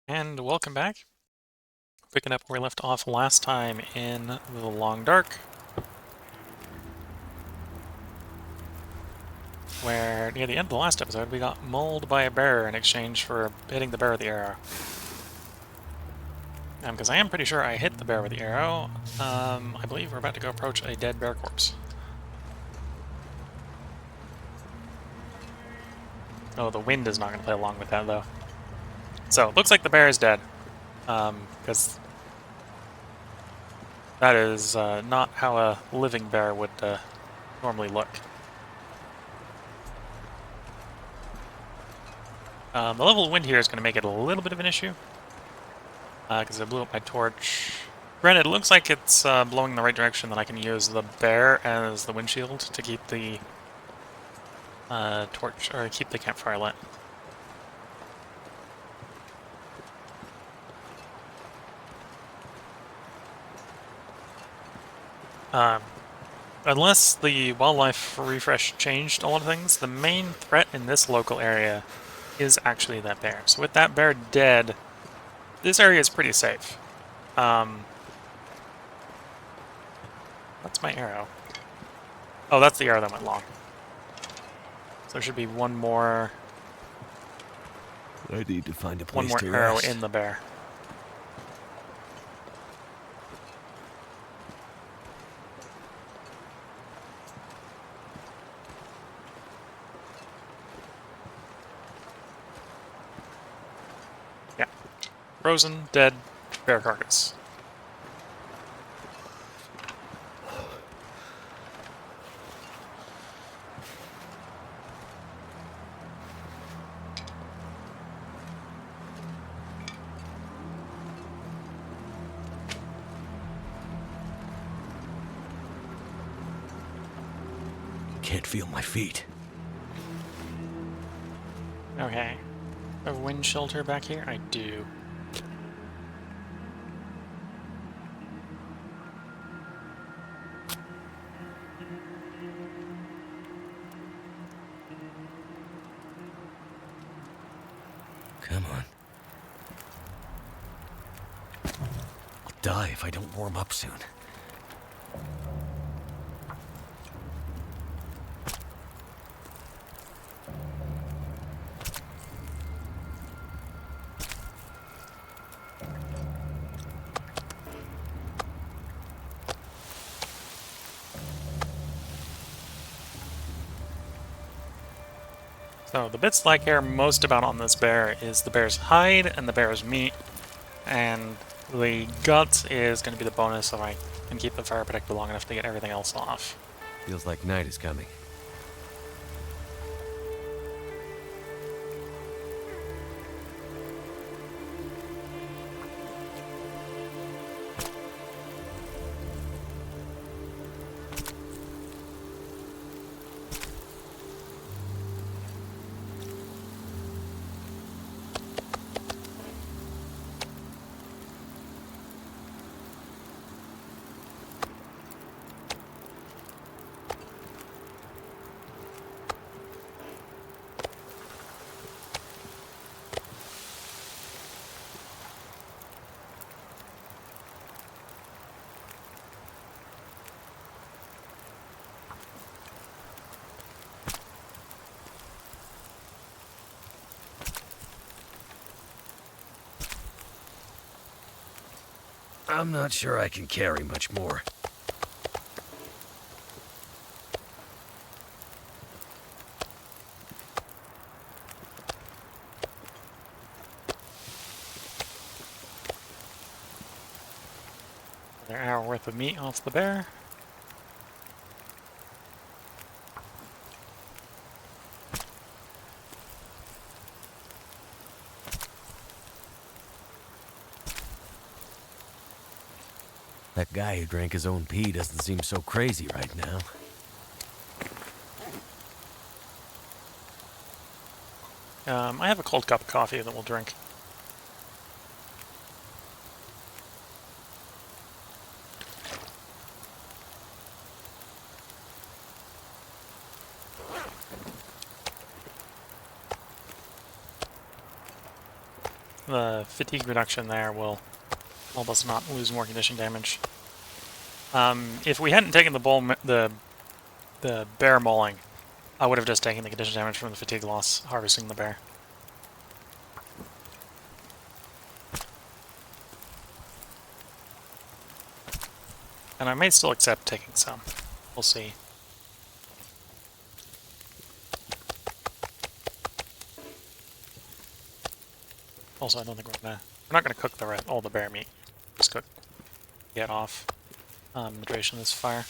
And welcome back. Picking up where we left off last time in the Long Dark, where near the end of the last episode we got mauled by a bear in exchange for hitting the bear with the arrow. Because I am pretty sure I hit the bear with the arrow. I believe we're about to go approach a dead bear corpse. Oh, the wind is not going to play along with that, though. So, it looks like the bear is dead. Because that is not how a living bear would normally look. The level of wind here is going to make it a little bit of an issue. Because I blew up my torch. Granted, it looks like it's blowing in the right direction, that I can use the bear as the windshield to keep the torch, or keep the campfire lit. Unless the wildlife refresh changed a lot of things, the main threat in this local area is actually that bear. So with that bear dead, this area is pretty safe. That's my arrow. Oh, that's the arrow that went long. So there should be one more I need to find a place to arrow rest. in the bear. Yeah. Frozen, dead, bear carcass. Can't feel my feet. Okay. A wind shelter back here? I do. Come on. I'll die if I don't warm up soon. So the bits that I care most about on this bear is the bear's hide and the bear's meat, and the guts is going to be the bonus if I can keep the fire protected long enough to get everything else off. Feels like night is coming. I'm not sure I can carry much more. Another hour worth of meat off the bear. That guy who drank his own pee doesn't seem so crazy right now. I have a cold cup of coffee that we'll drink. the fatigue reduction there will help us not lose more condition damage. If we hadn't taken the bear mauling, I would have just taken the condition damage from the fatigue loss, harvesting the bear. And I may still accept taking some. We'll see. Also, I don't think we're not gonna cook all the bear meat. Just get off the duration of this fire.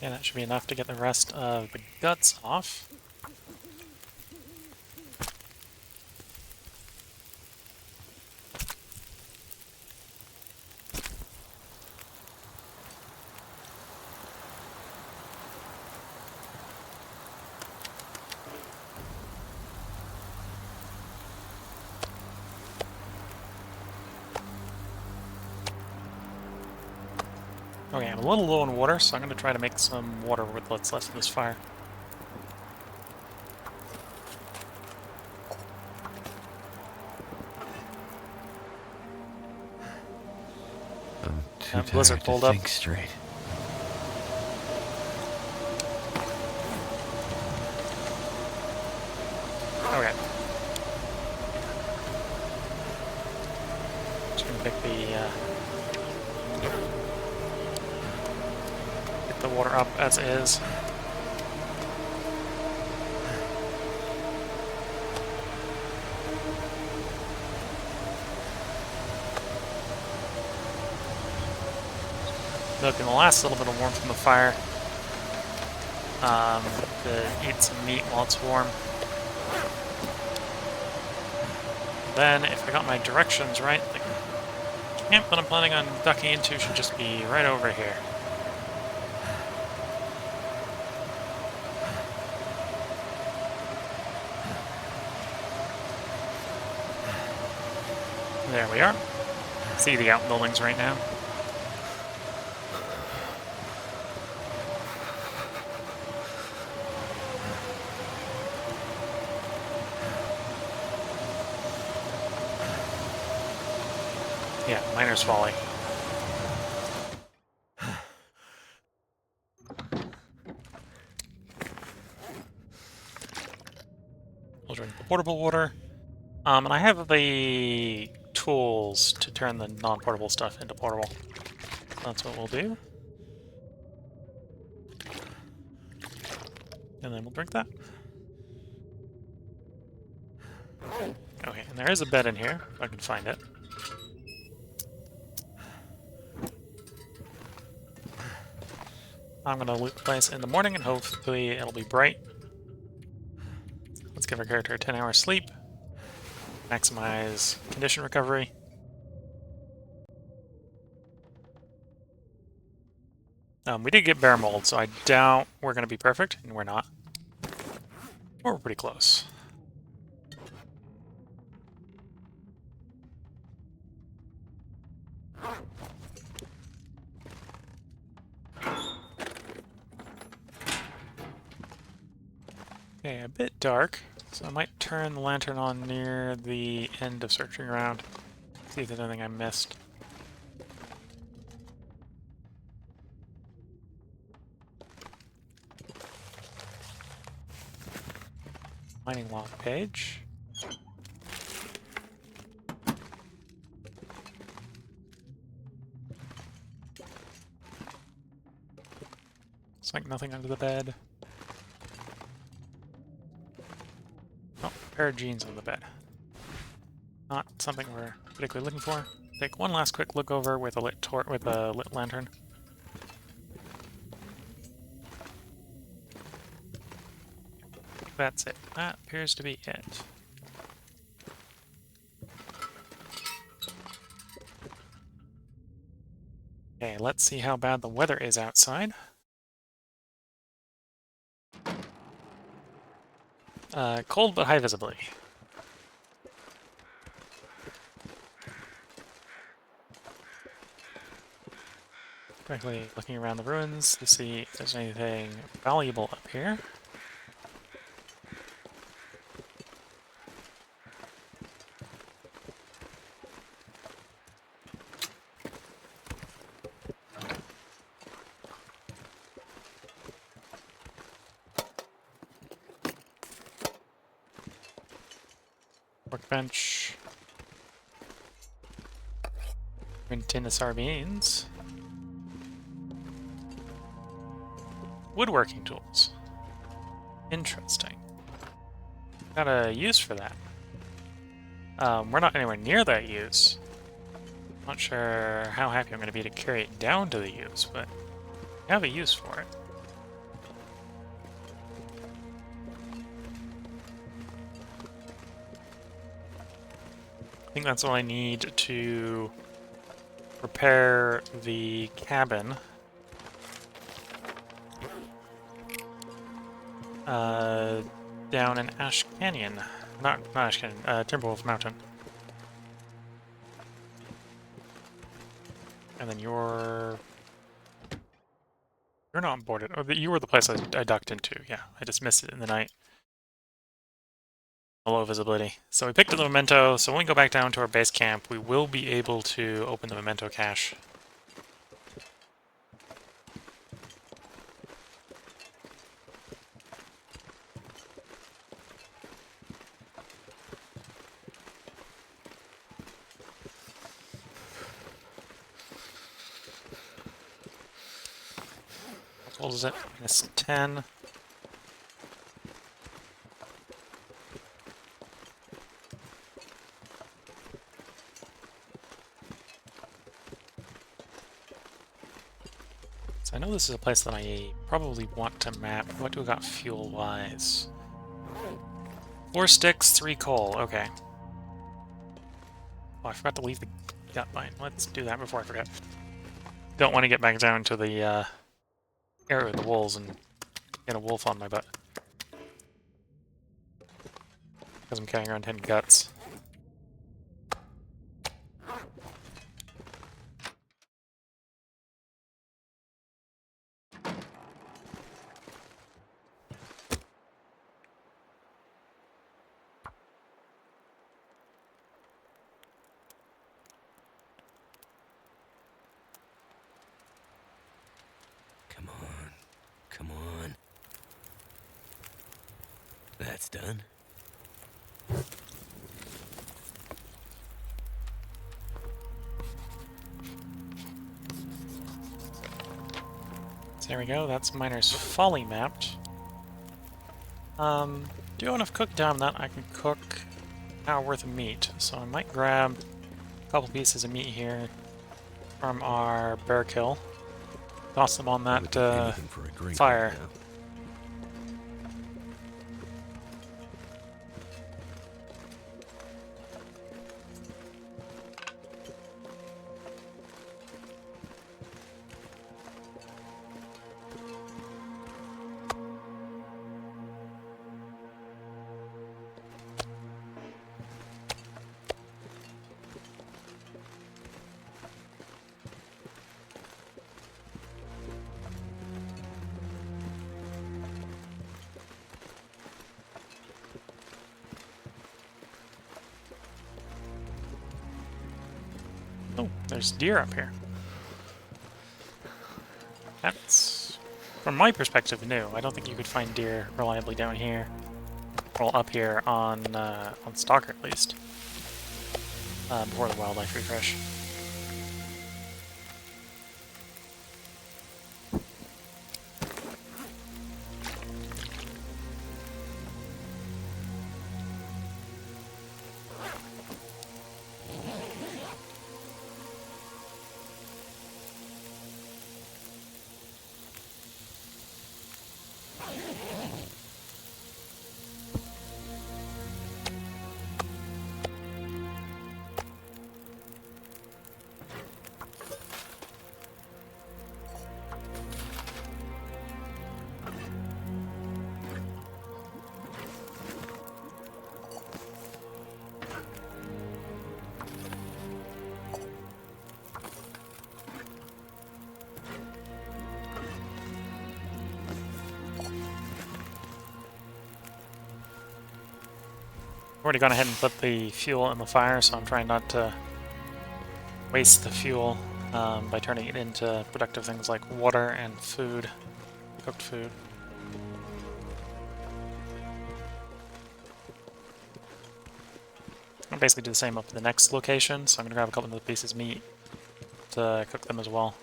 Yeah, that should be enough to get the rest of the guts off. Okay, I'm a little low on water, so I'm going to try to make some water with what's left of this fire. I'm too blizzard tired pulled to up. think straight. Okay. Just gonna pick get the water up as is. Milking the last little bit of warmth from the fire to eat some meat while it's warm. Then, if I got my directions right, the camp that I'm planning on ducking into should just be right over here. There we are. See the outbuildings right now. Yeah, miner's folly. We'll drink the portable water. And I have the tools to turn the non-portable stuff into portable. That's what we'll do. And then we'll drink that. Okay, and there is a bed in here, if I can find it. I'm gonna loot the place in the morning and hopefully it'll be bright. Let's give our character a 10-hour sleep. Maximize condition recovery. We did get bear mold, so I doubt we're going to be perfect, and we're not. Or we're pretty close. Okay, a bit dark, so I might turn the lantern on near the end of searching around. See if there's anything I missed. Mining log page. Looks like nothing under the bed. Oh, a pair of jeans on the bed. Not something we're particularly looking for. Take one last quick look over with a lit lantern. That's it. That appears to be it. Okay, let's see how bad the weather is outside. Cold but high visibility. Quickly looking around the ruins to see if there's anything valuable up here. Workbench. Tin of sardines. Woodworking tools. Interesting. Got a use for that. We're not anywhere near that use. Not sure how happy I'm going to be to carry it down to the use, but I have a use for it. I think that's all I need to repair the cabin. Down in Ash Canyon. Not Ash Canyon, Timberwolf Mountain. And then you're not boarded. Oh, you were the place I ducked into. Yeah, I just missed it in the night. Low visibility. So we picked up the memento, so when we go back down to our base camp, we will be able to open the memento cache. What old is it? -10. So I know this is a place that I probably want to map. What do we got fuel-wise? 4 sticks, 3 coal. Okay. Oh, I forgot to leave the gut mine. Let's do that before I forget. Don't want to get back down to the area with the wolves and get a wolf on my butt. Because I'm carrying around 10 guts. Come on. Come on. That's done. So there we go, that's Miner's Folly mapped. Do you have enough cook down that I can cook an hour worth of meat? So I might grab a couple pieces of meat here from our bear kill. Toss them on that fire. Right now. Oh, there's deer up here. That's, from my perspective, new. I don't think you could find deer reliably down here. Well, up here on Stalker, at least. Before the wildlife refresh. already gone ahead and put the fuel in the fire, so I'm trying not to waste the fuel by turning it into productive things like water and food, cooked food. I'll basically do the same up at the next location, so I'm going to grab a couple of pieces of meat to cook them as well.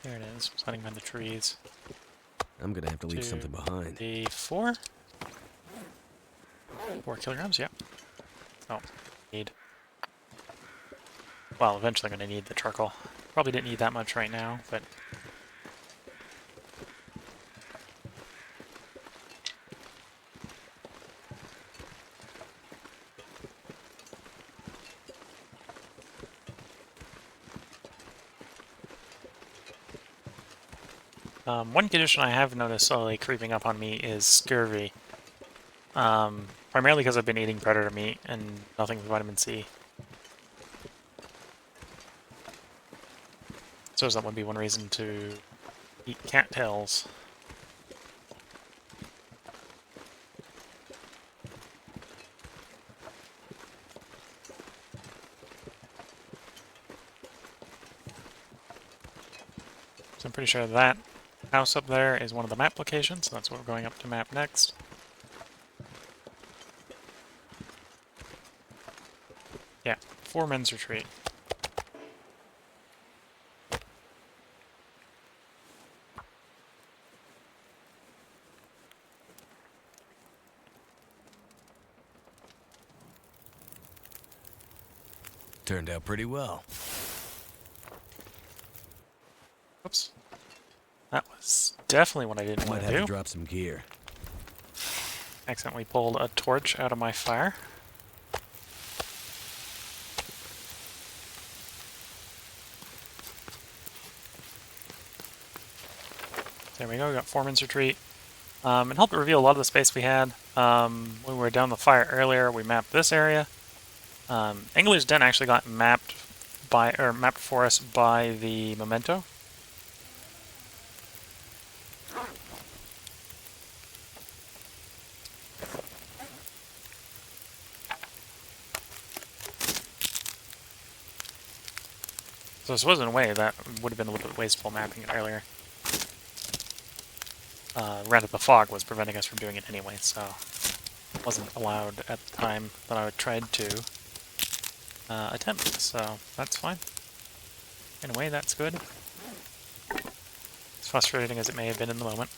There it is, it's hiding behind the trees. I'm gonna have to leave something behind. The 4 kilograms, yeah. Oh, need. Well, eventually I'm going to need the charcoal. Probably didn't need that much right now, but... one condition I have noticed slowly creeping up on me is scurvy. Primarily because I've been eating predator meat and nothing with vitamin C. So that would be one reason to eat cattails. So I'm pretty sure that house up there is one of the map locations, so that's what we're going up to map next. Yeah, Foreman's Retreat. Turned out pretty well. Oops. That was definitely what I didn't want Might to have do. to drop some gear. Accidentally pulled a torch out of my fire. There we go, we got Foreman's Retreat. It helped reveal a lot of the space we had. When we were down the fire earlier, we mapped this area. Engler's Den actually got mapped for us by the memento. So I suppose in a way that would have been a little bit wasteful mapping it earlier. Rat of the Fog was preventing us from doing it anyway, so it wasn't allowed at the time that I tried to attempt, so that's fine. In a way, that's good. As frustrating as it may have been in the moment.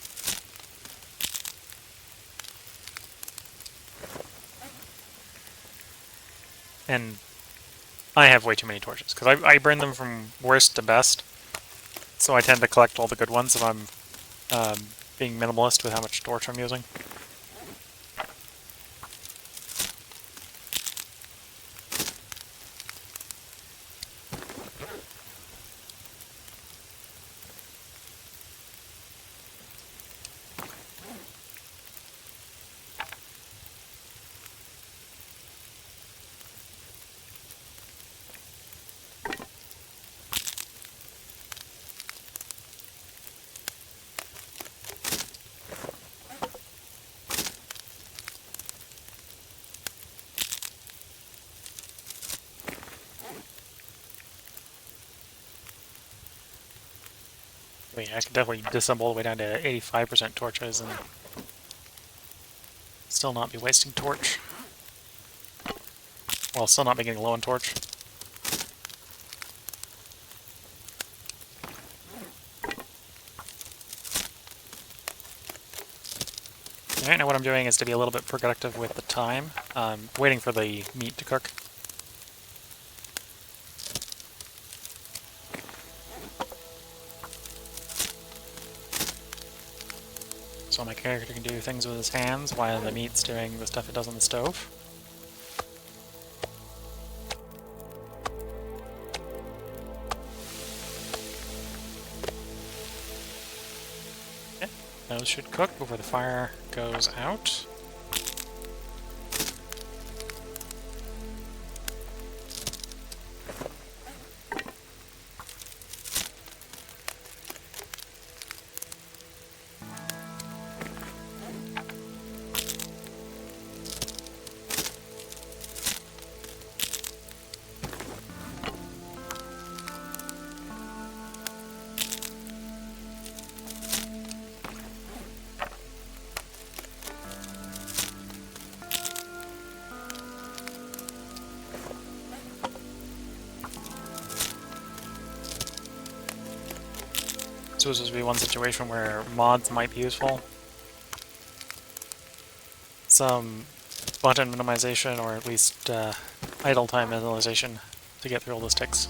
And I have way too many torches, because I burn them from worst to best, so I tend to collect all the good ones if I'm being minimalist with how much torch I'm using. I mean, I could definitely disassemble all the way down to 85% torches and still not be wasting torch. Well, still not be getting low on torch. Right now what I'm doing is to be a little bit productive with the time. Waiting for the meat to cook. So my character can do things with his hands while the meat's doing the stuff it does on the stove. Okay, those should cook before the fire goes out. So this would be one situation where mods might be useful. Some button minimization, or at least idle time minimization to get through all those ticks.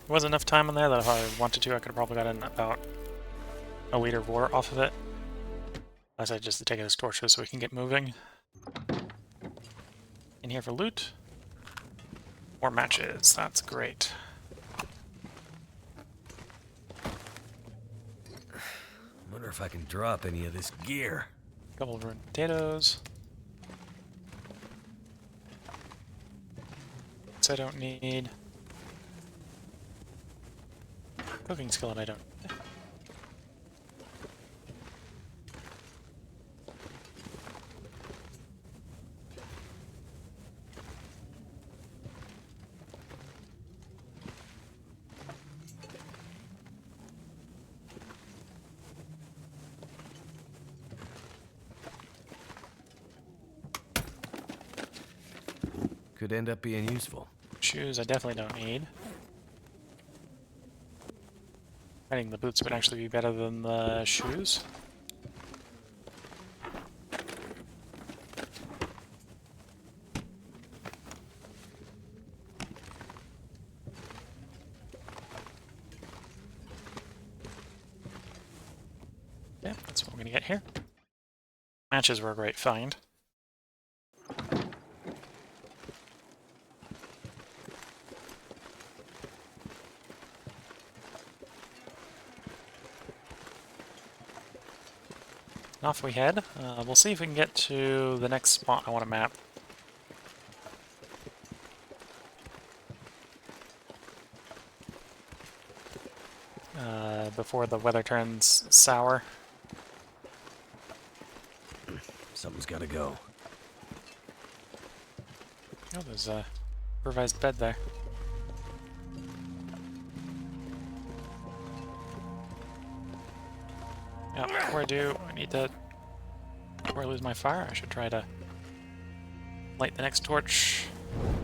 There wasn't enough time on there that if I wanted to, I could have probably gotten about a liter of water off of it. I said just to take it as torches so we can get moving. In here for loot. More matches, that's great. Wonder if I can drop any of this gear. Couple of ruined potatoes. This I don't need. Cooking skillet I don't. Could end up being useful. Shoes I definitely don't need. I think the boots would actually be better than the shoes. Yeah, that's what we're gonna get here. Matches were a great find. Off we head. We'll see if we can get to the next spot I want to map. Before the weather turns sour. Something's gotta go. Oh, there's a improvised bed there. Yeah, before I do, I need to... Before I lose my fire, I should try to light the next torch.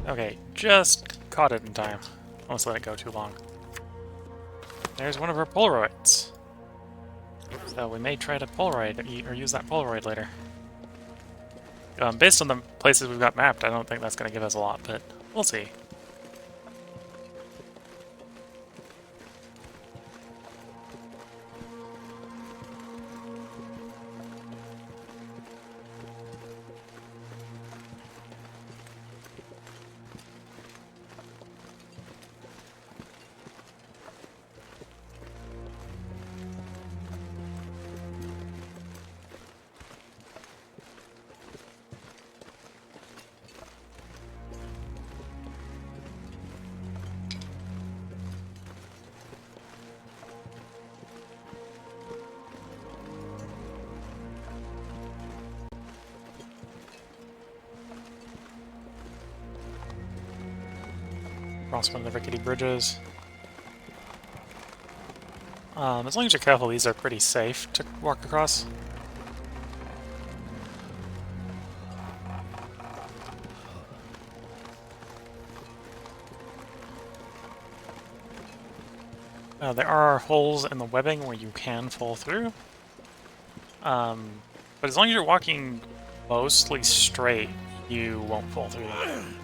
Okay, just caught it in time. Almost let it go too long. There's one of our Polaroids. So we may try to Polaroid, or use that Polaroid later. Based on the places we've got mapped, I don't think that's going to give us a lot, but we'll see. Across one of the rickety bridges. As long as you're careful, these are pretty safe to walk across. There are holes in the webbing where you can fall through. But as long as you're walking mostly straight, you won't fall through them.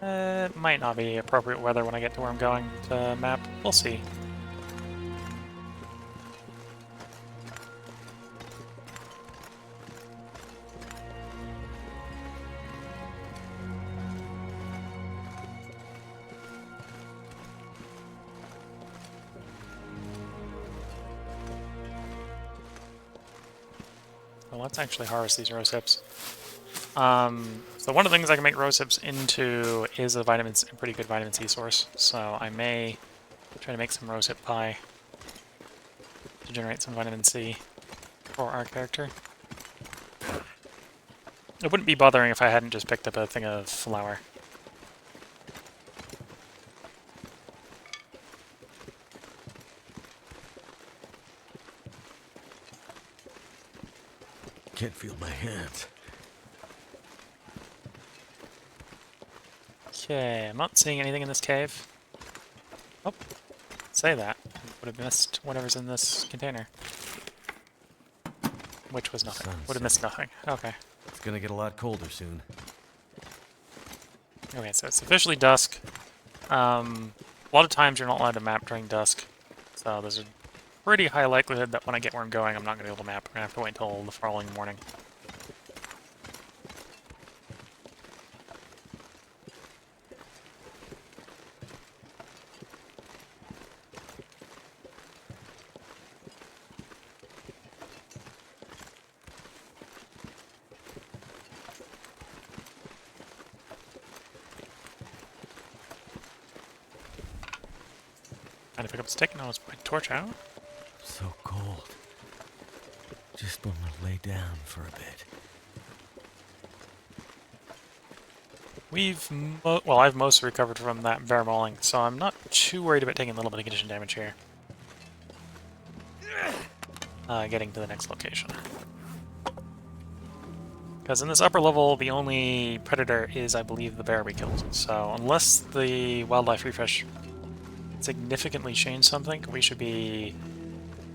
It might not be appropriate weather when I get to where I'm going to map. We'll see. Well, let's actually harvest these rose hips. So one of the things I can make rose hips into is a pretty good vitamin C source. So I may try to make some rose hip pie to generate some vitamin C for our character. It wouldn't be bothering if I hadn't just picked up a thing of flour. Can't feel my hands. Okay, I'm not seeing anything in this cave. Oh, say that. Would have missed whatever's in this container. Which was nothing. Sun's Would have missed setting. nothing. Okay. It's gonna get a lot colder soon. Okay, so it's officially dusk. A lot of times you're not allowed to map during dusk. So there's a pretty high likelihood that when I get where I'm going, I'm not going to be able to map. I'm going to have to wait until the following morning. Trying to pick up a stick. Now it's my torch out. So cold. Just want to lay down for a bit. I've mostly recovered from that bear mauling, so I'm not too worried about taking a little bit of condition damage here. Getting to the next location. Because in this upper level, the only predator is, I believe, the bear we killed. So unless the wildlife refresh significantly changed something, we should be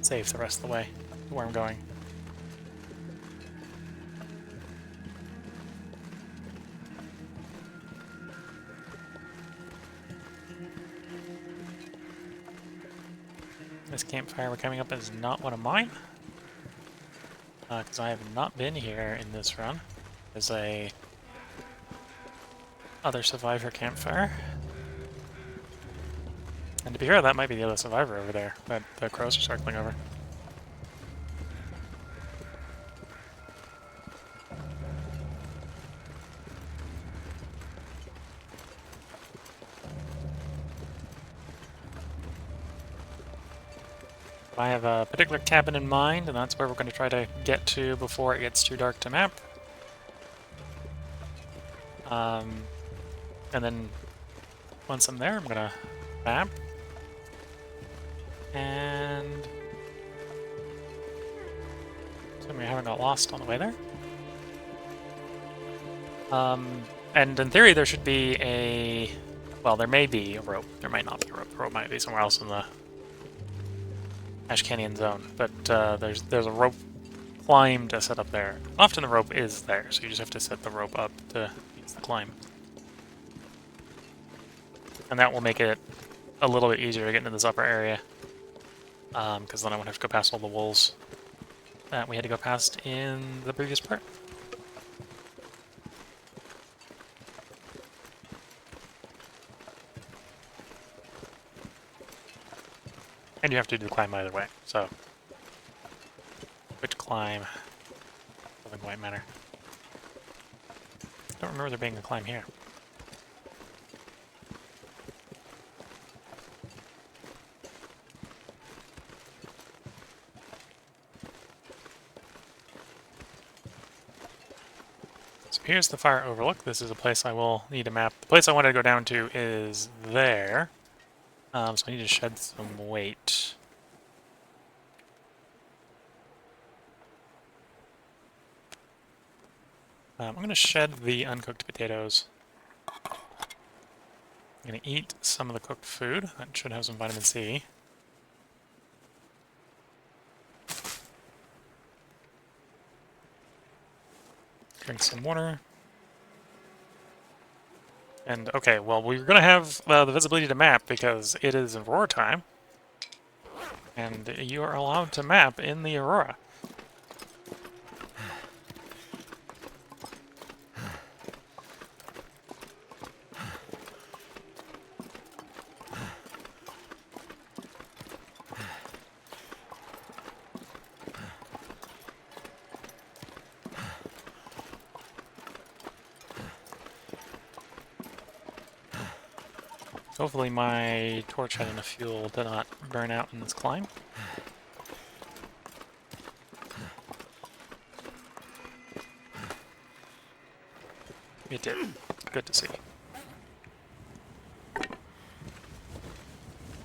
safe the rest of the way to where I'm going. This campfire we're coming up is not one of mine, because I have not been here in this run. There's a other survivor campfire. And to be fair, that might be the other survivor over there that the crows are circling over. I have a particular cabin in mind, and that's where we're going to try to get to before it gets too dark to map. And then once I'm there, I'm going to map. And assuming I haven't got lost on the way there. And in theory, there should be a... Well, there may be a rope. There might not be a rope. The rope might be somewhere else in the Ash Canyon zone. But there's a rope climb to set up there. Often the rope is there, so you just have to set the rope up to use the climb. And that will make it a little bit easier to get into this upper area. Because then I won't have to go past all the wolves that we had to go past in the previous part. And you have to do the climb either way, so which climb doesn't quite matter. I don't remember there being a climb here. So here's the fire overlook. This is a place I will need to map. The place I wanted to go down to is there. So I need to shed some weight. I'm going to shed the uncooked potatoes. I'm going to eat some of the cooked food. That should have some vitamin C. Drink some water. And, okay, well, we're going to have the visibility to map because it is Aurora time. And you are allowed to map in the Aurora. Hopefully my torch had enough fuel to not burn out in this climb. It did. Good to see.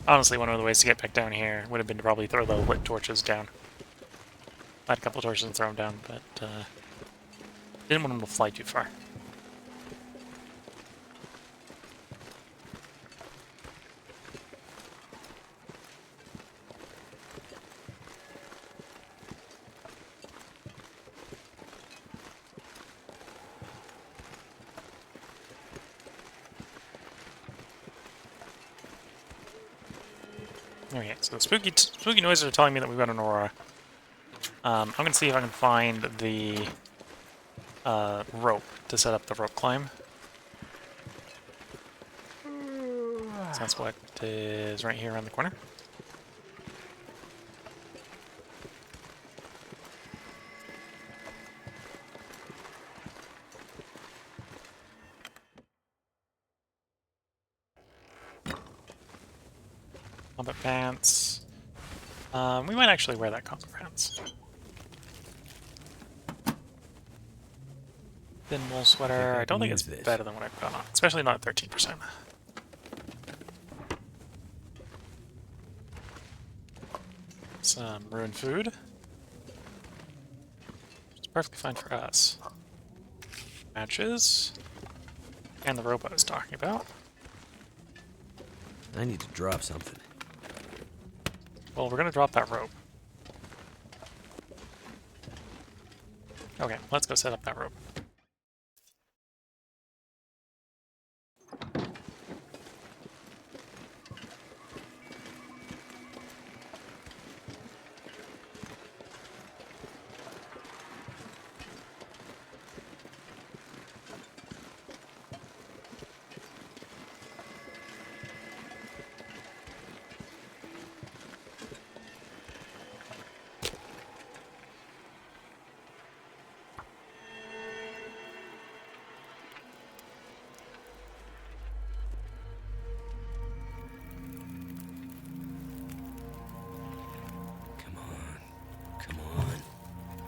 Honestly, one of the ways to get back down here would have been to probably throw the lit torches down. I had a couple torches and throw them down, but didn't want them to fly too far. Okay, so the spooky noises are telling me that we've got an aurora. I'm going to see if I can find the rope to set up the rope climb. So that's what is right here around the corner. Combat pants. We might actually wear that combat pants. Thin wool sweater. I don't think it's better than what I've got on, especially not at 13%. Some ruined food. It's perfectly fine for us. Matches. And the rope I was talking about. I need to drop something. Well, we're gonna drop that rope. Okay, let's go set up that rope.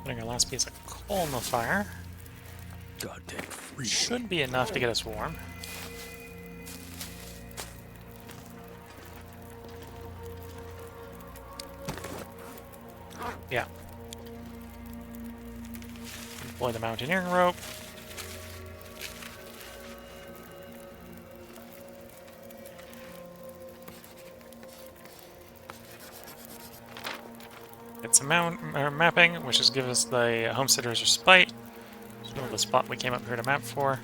Putting our last piece of coal in the fire. Goddamn free. Should be enough to get us warm. Yeah. Deploy the mountaineering rope. Get some mapping, which is give us the homesteader's respite. So the spot we came up here to map for.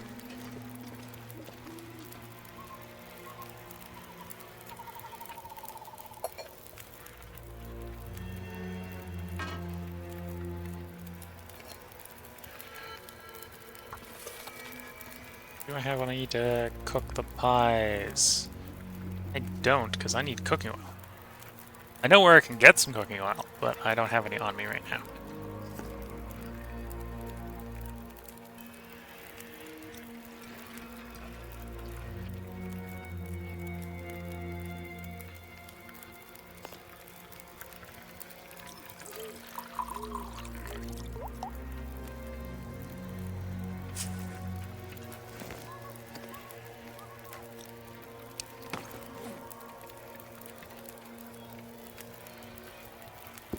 Do I have what I need to cook the pies? I don't, because I need cooking oil. I know where I can get some cooking oil, but I don't have any on me right now.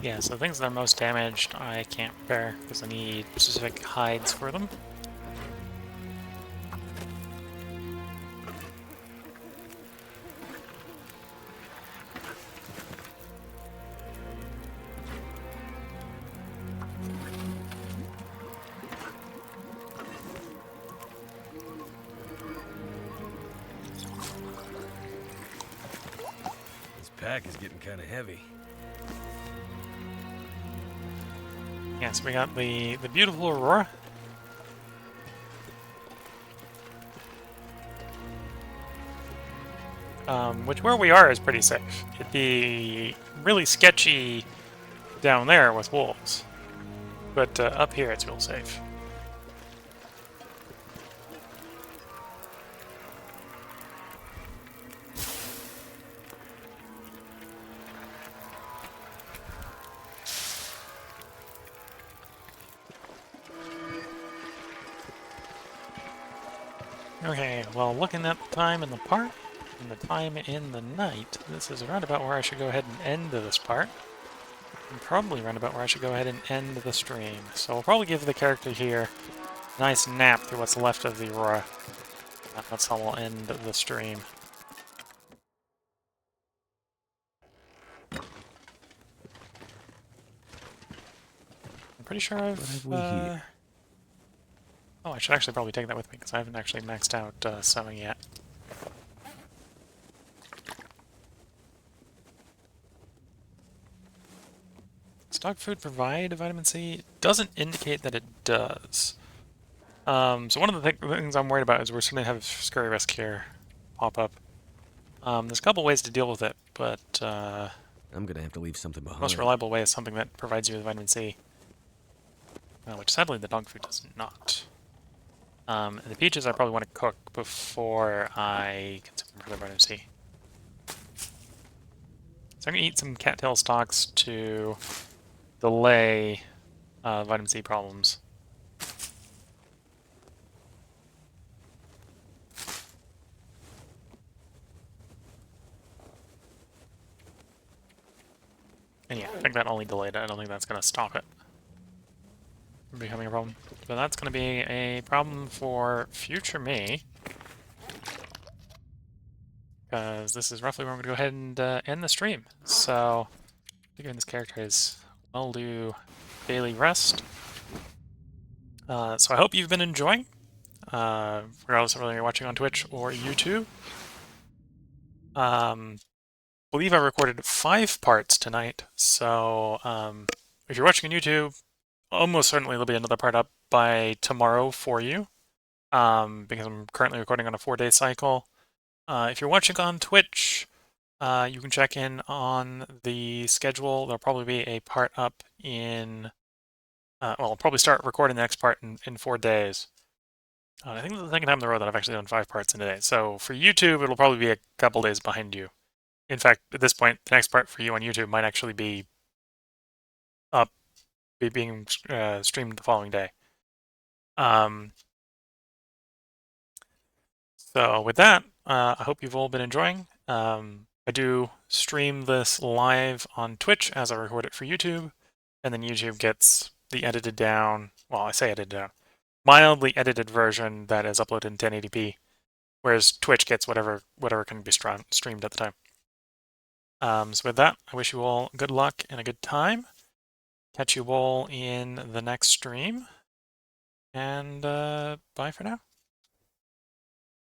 Yeah, so things that are most damaged I can't repair because I need specific hides for them. pack is getting kind of heavy. Yes, we got the beautiful Aurora. Which where we are is pretty safe. It'd be really sketchy down there with wolves, but up here it's real safe. Okay, well, looking at the time in the part and the time in the night, this is around about where I should go ahead and end this part. And probably around about where I should go ahead and end the stream. So we'll probably give the character here a nice nap through what's left of the Aurora. That's how we'll end the stream. I'm pretty sure I've... Oh, I should actually probably take that with me, because I haven't actually maxed out sewing yet. Does dog food provide vitamin C? It doesn't indicate that it does. So one of the things I'm worried about is we're going to have scurry risk here pop up. There's a couple ways to deal with it, but I'm gonna have to leave something behind. the most reliable way is something that provides you with vitamin C. Which sadly the dog food does not. The peaches I probably want to cook before I consume further vitamin C. So I'm going to eat some cattail stalks to delay vitamin C problems. And yeah, I think that only delayed it. I don't think that's going to stop it from becoming a problem. But that's going to be a problem for future me. Because this is roughly where I'm going to go ahead and end the stream. So, giving this character his well-due daily rest. So I hope you've been enjoying, regardless of whether you're watching on Twitch or YouTube. I believe I recorded 5 parts tonight, so if you're watching on YouTube, almost certainly there'll be another part up by tomorrow for you, because I'm currently recording on a 4-day cycle. If you're watching on Twitch, you can check in on the schedule. There'll probably be a part up in... well, I'll probably start recording the next part in 4 days. I think this is the second time in the row that I've actually done 5 parts in a day. So for YouTube, it'll probably be a couple days behind you. In fact, at this point, the next part for you on YouTube might actually be up, being streamed the following day. So with that, I hope you've all been enjoying. I do stream this live on Twitch as I record it for YouTube, and then YouTube gets the edited down, well, I say edited down, mildly edited version that is uploaded in 1080p, whereas Twitch gets whatever can be streamed at the time. So with that, I wish you all good luck and a good time. Catch you all in the next stream, and bye for now.